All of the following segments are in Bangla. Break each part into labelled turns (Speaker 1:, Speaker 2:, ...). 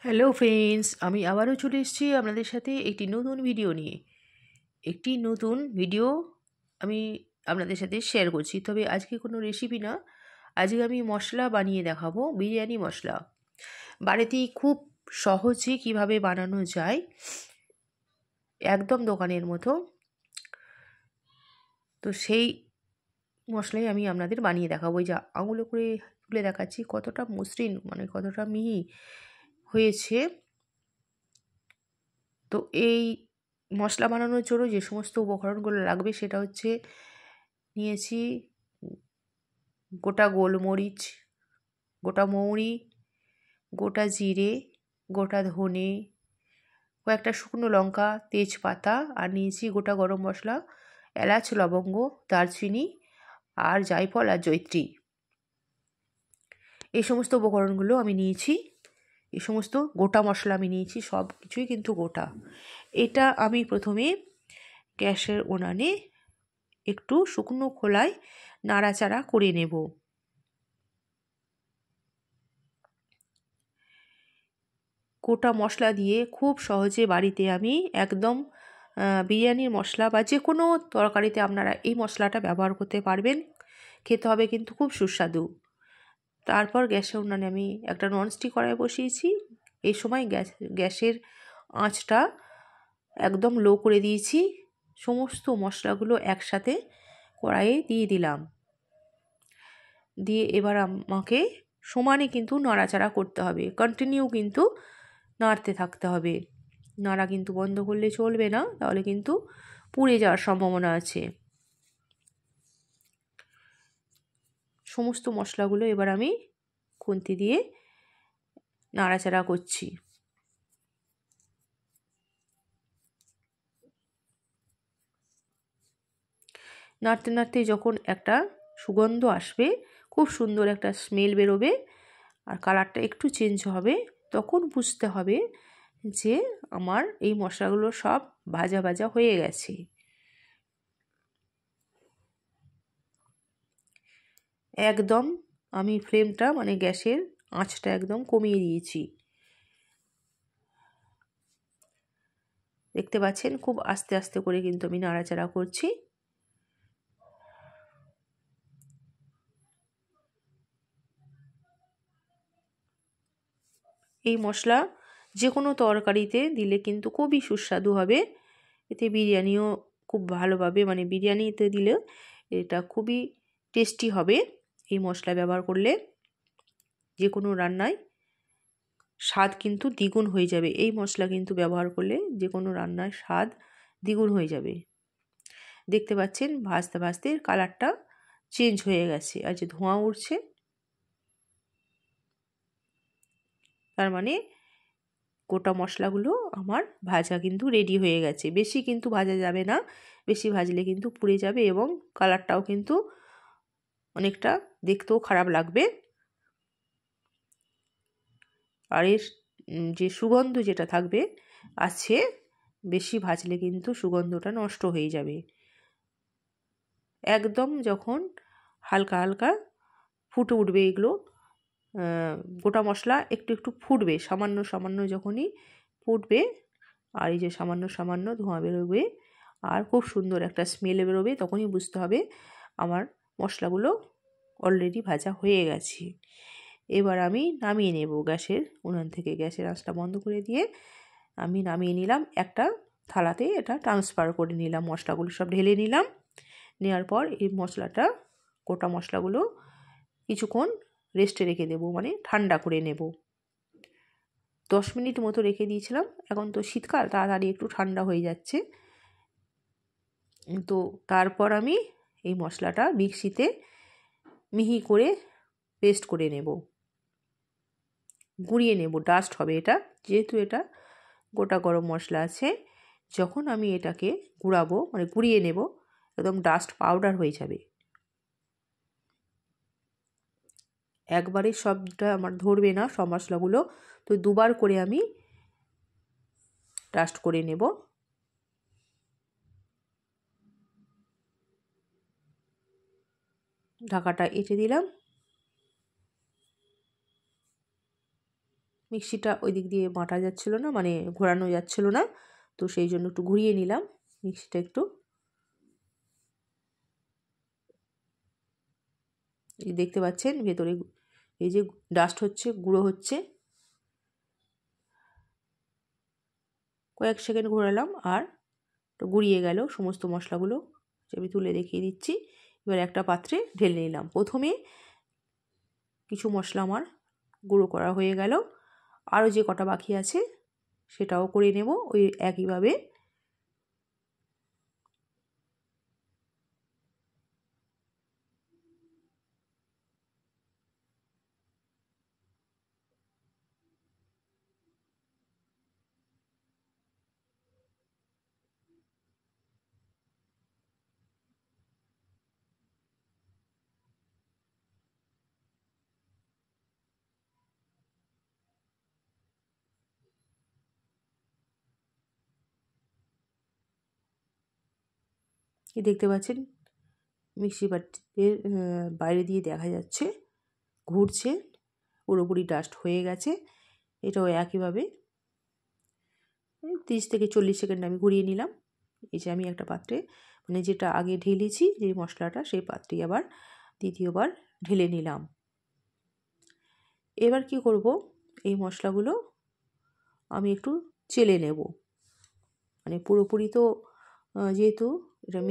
Speaker 1: হ্যালো ফ্রেন্ডস, আমি আবারও চলে এসেছি আপনাদের সাথে একটি নতুন ভিডিও নিয়ে। একটি নতুন ভিডিও আমি আপনাদের সাথে শেয়ার করছি। তবে আজকে কোনো রেসিপি না, আজকে আমি মশলা বানিয়ে দেখাবো, বিরিয়ানি মশলা। বাড়িতেই খুব সহজে কিভাবে বানানো যায়, একদম দোকানের মতো। তো সেই মশলাই আমি আপনাদের বানিয়ে দেখাবো। এই যে আঙুলে করে তুলে দেখাচ্ছি কতটা মসৃণ, মানে কতটা মিহি হয়েছে। তো এই মশলা বানানোর জন্য যে সমস্ত উপকরণগুলো লাগবে সেটা হচ্ছে, নিয়েছি গোটা গোলমরিচ, গোটা মৌরি, গোটা জিরে, গোটা ধনে, কয়েকটা শুকনো লঙ্কা, তেজপাতা, আর নিয়েছি গোটা গরম মশলা, এলাচ, লবঙ্গ, দারচিনি, আর জায়ফল আর জয়িত্রী। এই সমস্ত উপকরণগুলো আমি নিয়েছি। এই সমস্ত গোটা মশলা আমি নিয়েছি, সব কিছুই কিন্তু গোটা। এটা আমি প্রথমে গ্যাসের উনানে একটু শুকনো খোলায় নাড়াচাড়া করে নেব। গোটা মশলা দিয়ে খুব সহজে বাড়িতে আমি একদম বিরিয়ানির মশলা বা যে কোনো তরকারিতে আপনারা এই মশলাটা ব্যবহার করতে পারবেন। খেতে হবে কিন্তু খুব সুস্বাদু। তারপর গ্যাসের উনানে আমি একটা ননস্টিক কড়াই বসিয়েছি। এই সময় গ্যাসের আঁচটা একদম লো করে দিয়েছি। সমস্ত মশলাগুলো একসাথে কড়াইয়ে দিয়ে দিলাম। দিয়ে এবার আমাকে সমানে কিন্তু নাড়াচাড়া করতে হবে, কন্টিনিউ কিন্তু নাড়তে থাকতে হবে। নাড়া কিন্তু বন্ধ করলে চলবে না, তাহলে কিন্তু পুড়ে যাওয়ার সম্ভাবনা আছে। সমস্ত মশলাগুলো এবার আমি খুন্তি দিয়ে নাড়াচাড়া করছি। নাড়তে নাড়তে যখন একটা সুগন্ধ আসবে, খুব সুন্দর একটা স্মেল বেরোবে, আর কালারটা একটু চেঞ্জ হবে, তখন বুঝতে হবে যে আমার এই মশলাগুলো সব ভাজা ভাজা হয়ে গেছে। একদম আমি ফ্লেমটা, মানে গ্যাসের আঁচটা একদম কমিয়ে দিয়েছি। দেখতে পাচ্ছেন খুব আস্তে আস্তে করে কিন্তু আমি নাড়াচাড়া করছি। এই মশলা যে কোনো তরকারিতে দিলে কিন্তু খুবই সুস্বাদু হবে। এতে বিরিয়ানিও খুব ভালোভাবে, মানে বিরিয়ানিতে দিলে এটা খুবই টেস্টি হবে। এই মশলা ব্যবহার করলে যে কোনো রান্নায় স্বাদ কিন্তু দ্বিগুণ হয়ে যাবে। এই মশলা কিন্তু ব্যবহার করলে যে কোনো রান্নায় স্বাদ দ্বিগুণ হয়ে যাবে। দেখতে পাচ্ছেন ভাজতে ভাজতে কালারটা চেঞ্জ হয়ে গেছে, আর যে ধোঁয়া উঠছে, তার মানে গোটা মশলাগুলো আমার ভাজা কিন্তু রেডি হয়ে গেছে। বেশি কিন্তু ভাজা যাবে না, বেশি ভাজলে কিন্তু পুড়ে যাবে এবং কালারটাও কিন্তু অনেকটা দেখতেও খারাপ লাগবে। আর এর যে সুগন্ধ যেটা থাকবে আছে, বেশি ভাজলে কিন্তু সুগন্ধটা নষ্ট হয়ে যাবে। একদম যখন হালকা হালকা ফুটে উঠবে, এগুলো গোটা মশলা একটু একটু ফুটবে, সামান্য সামান্য যখনই ফুটবে, আর এই যে সামান্য সামান্য ধোঁয়া বেরোবে আর খুব সুন্দর একটা স্মেল বেরোবে, তখনই বুঝতে হবে আমার মশলাগুলো অলরেডি ভাজা হয়ে গেছে। এবার আমি নামিয়ে নেব গ্যাসের উনান থেকে। গ্যাসের আঁচটা বন্ধ করে দিয়ে আমি নামিয়ে নিলাম একটা থালাতে। এটা ট্রান্সফার করে নিলাম, মশলাগুলো সব ঢেলে নিলাম। নেওয়ার পর এই মশলাটা, গোটা মশলাগুলো কিছুক্ষণ রেস্টে রেখে দেবো, মানে ঠান্ডা করে নেব। 10 মিনিট মতো রেখে দিয়েছিলাম। এখন তো শীতকাল, তাড়াতাড়ি একটু ঠান্ডা হয়ে যাচ্ছে। তো তারপর আমি এই মশলাটা মিক্সিতে মিহি করে পেস্ট করে নেব, গুঁড়িয়ে নেব। ডাস্ট হবে এটা, যেহেতু এটা গোটা গরম মশলা আছে। যখন আমি এটাকে গুঁড়াবো, মানে গুঁড়িয়ে নেব, একদম ডাস্ট পাউডার হয়ে যাবে। একবারে সবটা আমার ধরবে না সব মশলাগুলো, তো দুবার করে আমি ডাস্ট করে নেব। ঢাকাটা এঁটে দিলাম। মিক্সিটা ওই দিক দিয়ে বাটা যাচ্ছিলো না, মানে ঘোরানো যাচ্ছিলো না, তো সেই জন্য একটু ঘুরিয়ে নিলাম মিক্সিটা একটু। এই দেখতে পাচ্ছেন ভেতরে এই যে ডাস্ট হচ্ছে, গুঁড়ো হচ্ছে। কয়েক সেকেন্ড ঘোরালাম আর তো গুঁড়িয়ে গেল সমস্ত মশলাগুলো। আমি তুলে দেখিয়ে দিচ্ছি। এবার একটা পাত্রে ঢেলে নিলাম। প্রথমে কিছু মশলা আমার গুঁড়ো করা হয়ে গেল, আরও যে কটা বাকি আছে সেটাও করে নেব ওই একইভাবে। কি দেখতে পাচ্ছেন মিক্সি বাটির বাইরে দিয়ে দেখা যাচ্ছে ঘুরছে, পুরোপুরি ডাস্ট হয়ে গেছে। এটাও একইভাবে 30 থেকে 40 সেকেন্ড আমি ঘুরিয়ে নিলাম। এই যে আমি একটা পাত্রে, মানে যেটা আগে ঢেলেছি যে মশলাটা, সেই পাত্রে আবার দ্বিতীয়বার ঢেলে নিলাম। এবার কি করব, এই মশলাগুলো আমি একটু চেলে নেব। মানে পুরোপুরি তো যেহেতু এটা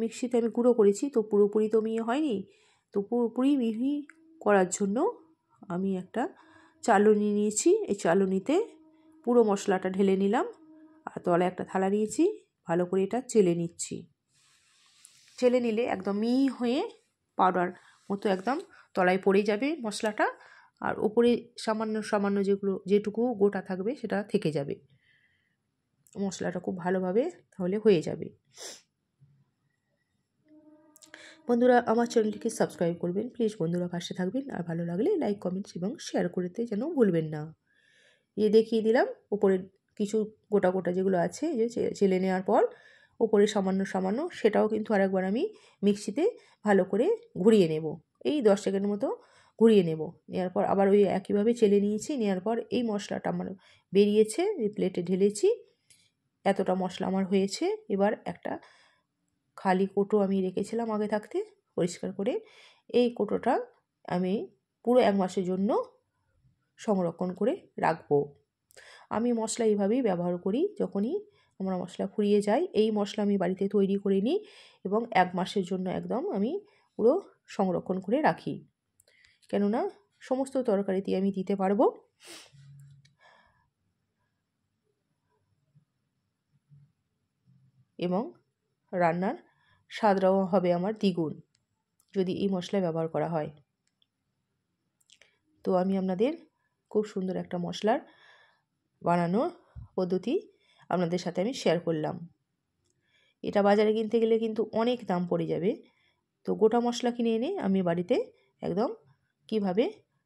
Speaker 1: মিক্সিতে আমি গুঁড়ো করেছি, তো পুরোপুরি তো মিহি হয়নি। তো পুরোপুরি মিহি করার জন্য আমি একটা চালনি নিয়েছি। এই চালনিতে পুরো মশলাটা ঢেলে নিলাম আর তলায় একটা থালা নিয়েছি, ভালো করে এটা চেলে নিচ্ছি। চেলে নিলে একদম মিহি হয়ে পাউডার মতো একদম তলায় পড়ে যাবে মশলাটা, আর ওপরে সামান্য সামান্য যেটুকু গোটা থাকবে সেটা থেকে যাবে। মশলাটা খুব ভালোভাবে তাহলে হয়ে যাবে। বন্ধুরা আমার চ্যানেলটিকে সাবস্ক্রাইব করবেন প্লিজ, বন্ধুরা পাশে থাকবেন, আর ভালো লাগলে লাইক কমেন্টস এবং শেয়ার করতে যেন ভুলবেন না। দেখিয়ে দিলাম উপরে কিছু গোটা গোটা যেগুলো আছে, যে চেলে নেওয়ার পর উপরে সামান্য সামান্য, সেটাও কিন্তু আরেকবার আমি মিক্সিতে ভালো করে ঘুরিয়ে নেব। এই 10 সেকেন্ড মতো ঘুরিয়ে নেব। নেওয়ার পর আবার ওই একইভাবে চেলে নিয়েছি। নেওয়ার পর এই মশলাটা আমার বেরিয়েছে, এই প্লেটে ঢেলেছি। এতটা মশলা আমার হয়েছে। এবার একটা খালি কোটো আমি রেখেছিলাম আগে থাকতে পরিষ্কার করে, এই কোটোটা আমি পুরো 1 মাসের জন্য সংরক্ষণ করে রাখবো। আমি মশলা এইভাবেই ব্যবহার করি। যখনই আমার মশলা ফুরিয়ে যায়, এই মশলা আমি বাড়িতে তৈরি করে নিই এবং 1 মাসের জন্য একদম আমি পুরো সংরক্ষণ করে রাখি, কেননা সমস্ত তরকারিতে আমি দিতে পারবো এবং রান্নার স্বাদটাও হবে আমার দ্বিগুণ যদি এই মশলা ব্যবহার করা হয়। তো আমি আপনাদের খুব সুন্দর একটা মশলার বানানোর পদ্ধতি আপনাদের সাথে আমি শেয়ার করলাম। এটা বাজারে কিনতে গেলে কিন্তু অনেক দাম পড়ে যাবে। তো গোটা মশলা কিনে এনে আমি বাড়িতে একদম কিভাবে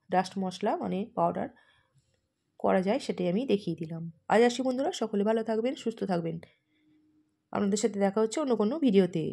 Speaker 1: ডাস্ট মশলা মানে পাউডার করা যায় সেটাই আমি দেখিয়ে দিলাম। আজ আসি বন্ধুরা, সকলে ভালো থাকবেন, সুস্থ থাকবেন। আপনাদের সাথে দেখা হচ্ছে অন্য কোনো ভিডিওতে।